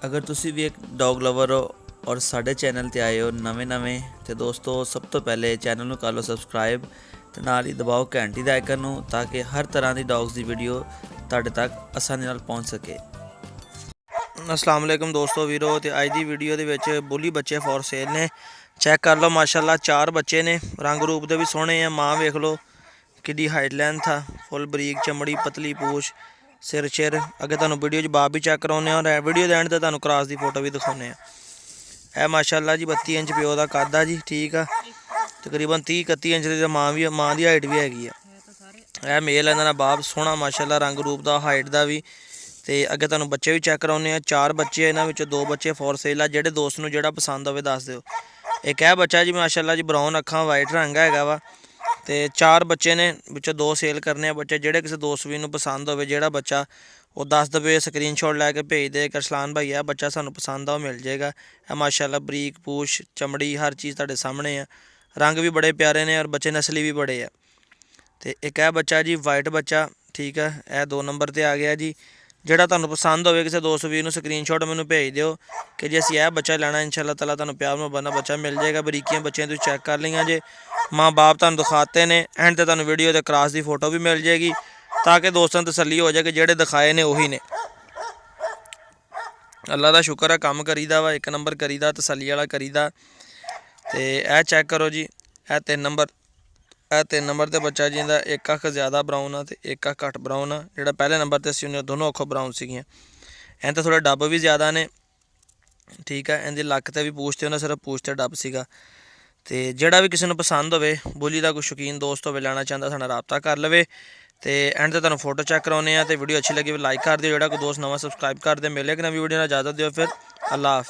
अगर तुसी भी एक डॉग लवर हो और साढ़े चैनल ते आए हो नवें तो दोस्तों सब तो पहले चैनल ਨੂੰ ਕਰ ਲਓ ਸਬਸਕ੍ਰਾਈਬ ਤੇ ਨਾਲ ਹੀ ਦਬਾਓ ਘੰਟੀ ਦਾ ਆਈਕਨ ਨੂੰ ਤਾਂ ਕਿ ਹਰ ਤਰ੍ਹਾਂ ਦੀ ਡੌਗਸ ਦੀ ਵੀਡੀਓ ਤੁਹਾਡੇ ਤੱਕ ਆਸਾਨੀ ਨਾਲ ਪਹੁੰਚ ਸਕੇ। अस्सलाम वालेकुम दोस्तों वीरो तो अज की वीडियो के बुली बच्चे फॉर सेल ने चेक कर लो माशाल्लाह 4 बच्चे ने रंग रूप के भी सोहने हैं। माँ वेख लो कि हाइट लेंथ आ फुल बरीक चमड़ी पतली पूछ सिर चिर अगे तुहानू वीडियो बाप भी चेक कराने और वीडियो के एंड ते तुहानू क्रॉस की फोटो भी दिखाने। है माशाल्लाह जी 32 इंच प्यो का कद आ जी ठीक है तकरीबन 30-31 इंच की माँ की हाइट भी हैगी है। मेल है इन्होंने बाप सोहना माशाल्लाह रंग रूप का हाइट का भी तो अगे तुहानू बच्चे भी चेक कराने। 4 बच्चे इन्होंने 2 बच्चे फॉर सेल आ। जेडे दोस्त नूं जेड़ा पसंद होवे दस दिओ। एक है बच्चा जी माशाल्लाह जी ब्राउन अखां वाइट रंग हैगा वा तो 4 बच्चे ने विचों 2 सेल करने बच्चे। जेडे किसी दोस्त भी नूं पसंद होवे जेड़ा बच्चा वो दस दवे स्क्रीन शॉट लैके भेज दे करसलान भाई है बच्चा सानू पसंद आ मिल जाएगा। है माशाल्लाह बरीक पूछ चमड़ी हर चीज़ तुहाडे सामने है। रंग भी बड़े प्यारे ने और बच्चे नस्ली भी बड़े है। तो एक है बच्चा जी वाइट बच्चा ठीक है यह 2 नंबर पर आ गया जी। ਜਿਹੜਾ ਤੁਹਾਨੂੰ पसंद ਹੋਵੇ ਕਿਸੇ ਦੋਸਤ ਵੀਰ ਨੂੰ ਸਕਰੀਨਸ਼ਾਟ ਮੈਨੂੰ ਭੇਜ ਦਿਓ ਕਿ ਜੇ ਅਸੀਂ ਇਹ ਬੱਚਾ ਲੈਣਾ इंशाअल्लाह ताला ਤੁਹਾਨੂੰ ਪਿਆਰ ਨਾਲ ਬਣਾ ਬੱਚਾ ਮਿਲ ਜਾਏਗਾ। ਬਰੀਕੀਆਂ ਬੱਚਿਆਂ ਤੁਸੀਂ ਚੈੱਕ ਕਰ ਲਈਆਂ ਜੇ ਮਾਂ ਬਾਪ ਤੁਹਾਨੂੰ ਦਿਖਾਤੇ ਨੇ ਐਂਡ ਤੇ ਤੁਹਾਨੂੰ ਵੀਡੀਓ ਤੇ ਕ੍ਰਾਸ ਦੀ ਫੋਟੋ ਵੀ ਮਿਲ ਜਾਏਗੀ ਤਾਂ ਕਿ ਦੋਸਤਾਂ ਨੂੰ ਤਸੱਲੀ ਹੋ ਜਾਏ ਕਿ ਜਿਹੜੇ ਦਿਖਾਏ ਨੇ ਉਹੀ ਨੇ। ਅੱਲਾ ਦਾ ਸ਼ੁਕਰ ਹੈ ਕੰਮ ਕਰੀਦਾ ਵਾ 1 ਨੰਬਰ ਕਰੀਦਾ ਤਸੱਲੀ ਵਾਲਾ ਕਰੀਦਾ। ਤੇ ਇਹ ਚੈੱਕ ਕਰੋ ਜੀ ਇਹ 3 ਨੰਬਰ ਇਹ 3 नंबर पर बच्चा जी का एक अख ज़्यादा ब्राउन आ तो एक अख घट ब्राउन आ। जोड़ा पहले नंबर पर असी दोनों अखों ब्राउन सीगियां। इन तो थोड़े डब भी ज़्यादा ने ठीक है। इनकी लक तो भी पूछते उन्हें सिर्फ पूछते डब सीगा। तो जोड़ा भी किसी को पसंद होवे बुली का कोई शौकीन दोस्त होवे लेना चाहता साडा राबता कर लवे। तो एंड तो तुहानू फोटो चेक कराने तो वीडियो अच्छी लगी लाइक कर दिओ। जोड़ा कोई दोस्त नवा सबसक्राइब कर दे। मिले कि नवी वीडियो इजाज़त दिओ फिर अल्लाह हाफ़िज़।